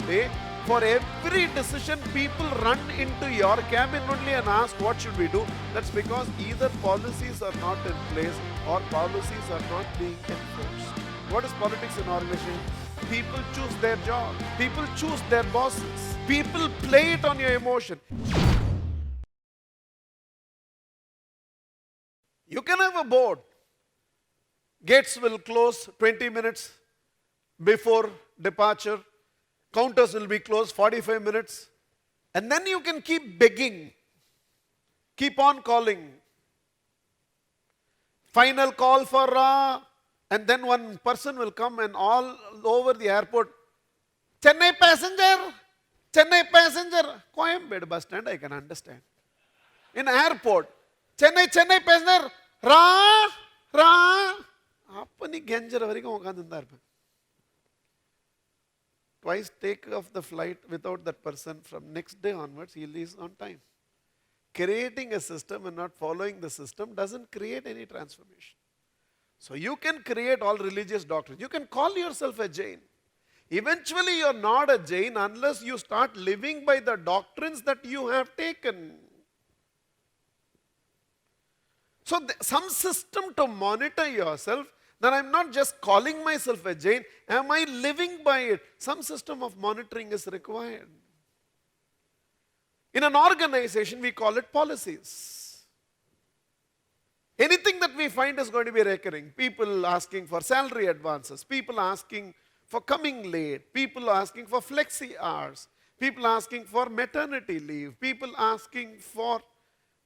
today, for every decision, people run into your cabin only and ask, what should we do? That's because either policies are not in place or policies are not being enforced. What is politics in organization? People choose their job. People choose their bosses. People play it on your emotion. You can have a board. Gates will close 20 minutes before departure. Counters will be closed 45 minutes. And then you can keep begging. Keep on calling. Final call for and then one person will come and all over the airport, Chennai passenger, Coimbatore bus stand, I can understand. In airport, Chennai passenger, Appani Genjar varaikum ukandundha irpen. Twice take off the flight without that person, from next day onwards he leaves on time. Creating a system and not following the system doesn't create any transformation. So you can create all religious doctrines. You can call yourself a Jain. Eventually you are not a Jain unless you start living by the doctrines that you have taken. So some system to monitor yourself, then I am not just calling myself a Jain, am I living by it? Some system of monitoring is required. In an organization, we call it policies. Anything that we find is going to be recurring. People asking for salary advances, people asking for coming late, people asking for flexi hours, people asking for maternity leave, people asking for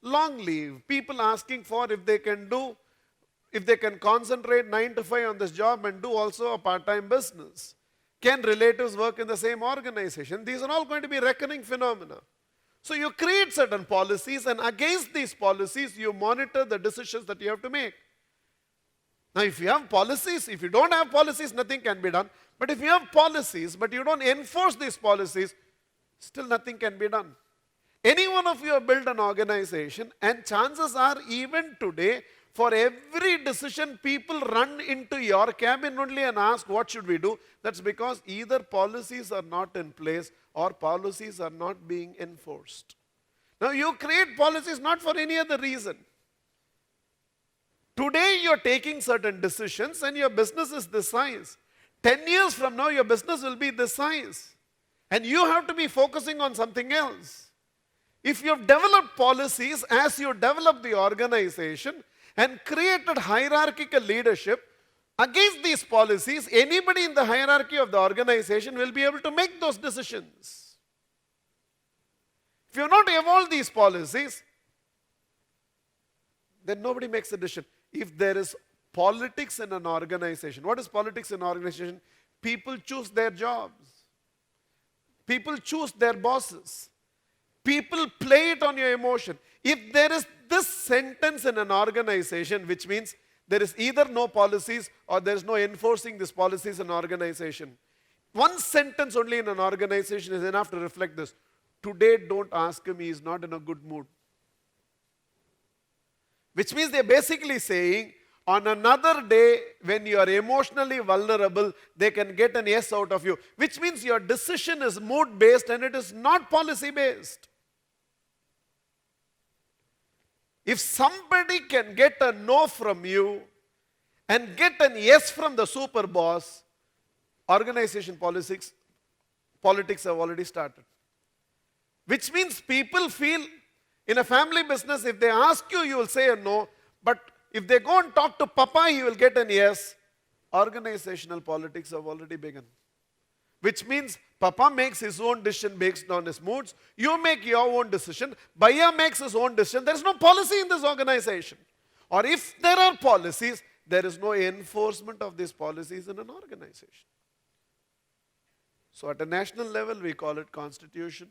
long leave, people asking for if they can concentrate 9 to 5 on this job and do also a part-time business. Can relatives work in the same organization? These are all going to be recurring phenomena. So you create certain policies, and against these policies you monitor the decisions that you have to make. Now if you have policies, if you don't have policies, nothing can be done. But if you have policies but you don't enforce these policies, still nothing can be done. Any one of you have built an organization, and chances are even today, for every decision, people run into your cabin only and ask, what should we do? That's because either policies are not in place or policies are not being enforced. Now you create policies not for any other reason. Today you're taking certain decisions and your business is this size. 10 years from now your business will be this size. And you have to be focusing on something else. If you have developed policies as you develop the organization and created hierarchical leadership, against these policies, anybody in the hierarchy of the organization will be able to make those decisions. If you have not evolved these policies, then nobody makes a decision. If there is politics in an organization, what is politics in an organization? People choose their jobs. People choose their bosses. People play it on your emotion. If there is this sentence in an organization, which means there is either no policies or there is no enforcing these policies in an organization. One sentence only in an organization is enough to reflect this. Today, don't ask him, he is not in a good mood. Which means they are basically saying, on another day, when you are emotionally vulnerable, they can get an yes out of you. Which means your decision is mood-based and it is not policy-based. If somebody can get a no from you and get an yes from the super boss, organization politics have already started. Which means people feel in a family business, if they ask you, you will say a no. But if they go and talk to Papa, he will get an yes. Organizational politics have already begun. Which means Papa makes his own decision based on his moods. You make your own decision. Bhaiya makes his own decision. There is no policy in this organization. Or if there are policies, there is no enforcement of these policies in an organization. So at a national level, we call it constitution.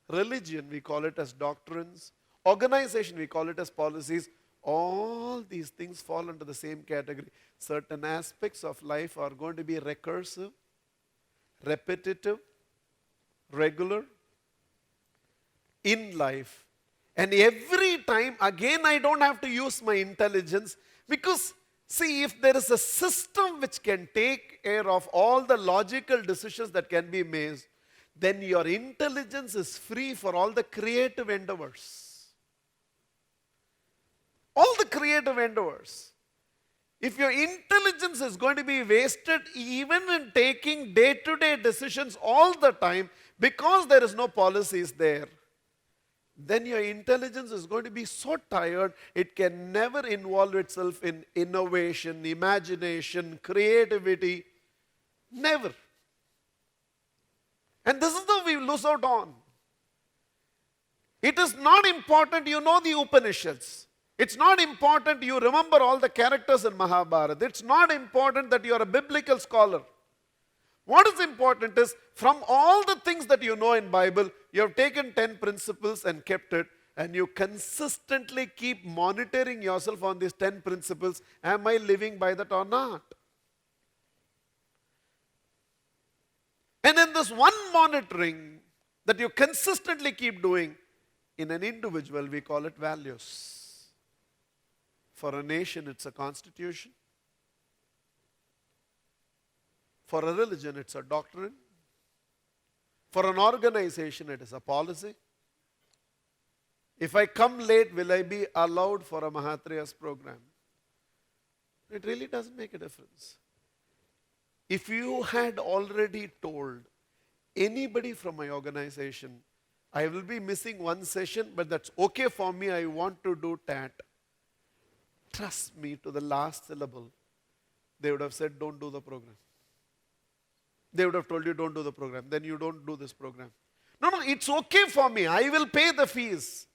Religion, we call it as doctrines. Organization, we call it as policies. All these things fall into the same category. Certain aspects of life are going to be recursive, repetitive, regular in life. And every time, again, I don't have to use my intelligence, because see, if there is a system which can take care of all the logical decisions that can be made, then your intelligence is free for all the creative endeavors. All the creative endeavors. If your intelligence is going to be wasted even in taking day-to-day decisions all the time because there is no policies there, then your intelligence is going to be so tired, it can never involve itself in innovation, imagination, creativity. Never. And this is the we lose out on. It is not important you know the Upanishads. It's not important you remember all the characters in Mahabharata. It's not important that you are a biblical scholar. What is important is, from all the things that you know in Bible, you have taken 10 principles and kept it, and you consistently keep monitoring yourself on these 10 principles. Am I living by that or not? And in this one monitoring that you consistently keep doing, in an individual we call it values. For a nation it's a constitution. For a religion it's a doctrine. For an organization it is a policy. If I come late, will I be allowed for a Mahatriya's program? It really doesn't make a difference. If you had already told anybody from my organization, I will be missing one session, but that's okay for me, I want to do TAT. Trust me to the last syllable, they would have said, don't do the program. They would have told you, don't do the program. Then you don't do this program. No, it's okay for me. I will pay the fees.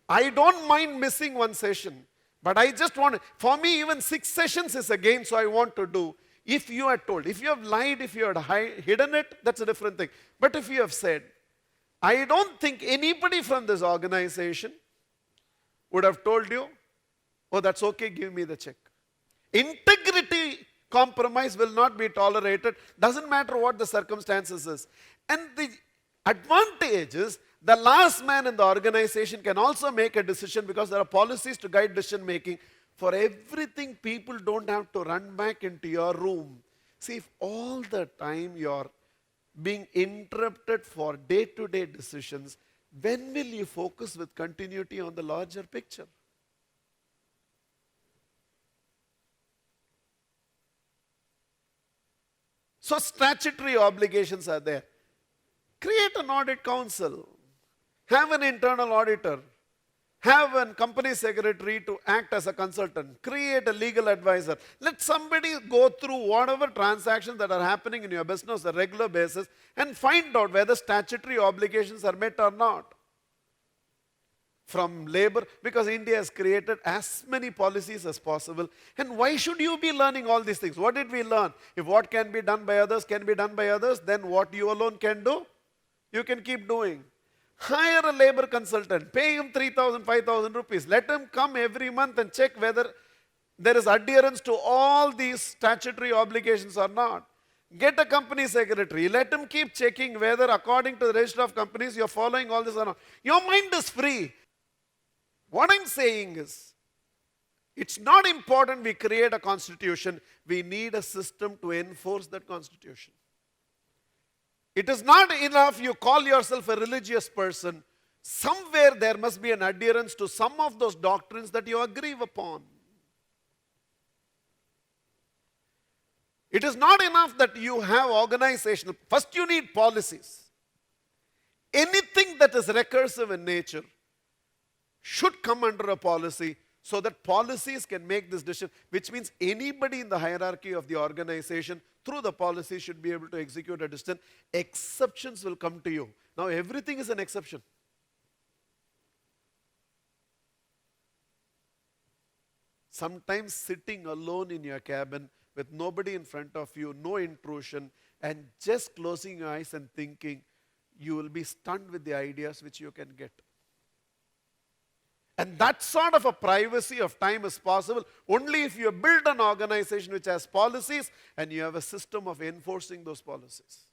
I don't mind missing one session. But I just want, for me even 6 sessions is a gain, so I want to do. If you had told, if you have lied, if you had hidden it, that's a different thing. But if you have said, I don't think anybody from this organization would have told you, oh, that's okay, give me the check. Integrity compromise will not be tolerated. Doesn't matter what the circumstances is. And the advantage is, the last man in the organization can also make a decision because there are policies to guide decision making. For everything, people don't have to run back into your room. See, if all the time you're being interrupted for day-to-day decisions, when will you focus with continuity on the larger picture? So statutory obligations are there. Create an audit council. Have an internal auditor. Have a company secretary to act as a consultant. Create a legal advisor. Let somebody go through whatever transactions that are happening in your business on a regular basis and find out whether statutory obligations are met or not. From labor, because India has created as many policies as possible. And why should you be learning all these things? What did we learn? If what can be done by others can be done by others, then what you alone can do, you can keep doing. Hire a labor consultant, pay him 3,000, 5,000 rupees. Let him come every month and check whether there is adherence to all these statutory obligations or not. Get a company secretary, let him keep checking whether according to the register of companies you are following all this or not. Your mind is free. What I'm saying is, it's not important we create a constitution, we need a system to enforce that constitution. It is not enough you call yourself a religious person. Somewhere there must be an adherence to some of those doctrines that you agree upon. It is not enough that you have organizational. First you need policies. Anything that is recursive in nature should come under a policy so that policies can make this decision, which means anybody in the hierarchy of the organization through the policy should be able to execute a decision. Exceptions will come to you. Now everything is an exception. Sometimes sitting alone in your cabin with nobody in front of you, no intrusion, and just closing your eyes and thinking, you will be stunned with the ideas which you can get. And that sort of a privacy of time is possible only if you build an organization which has policies and you have a system of enforcing those policies.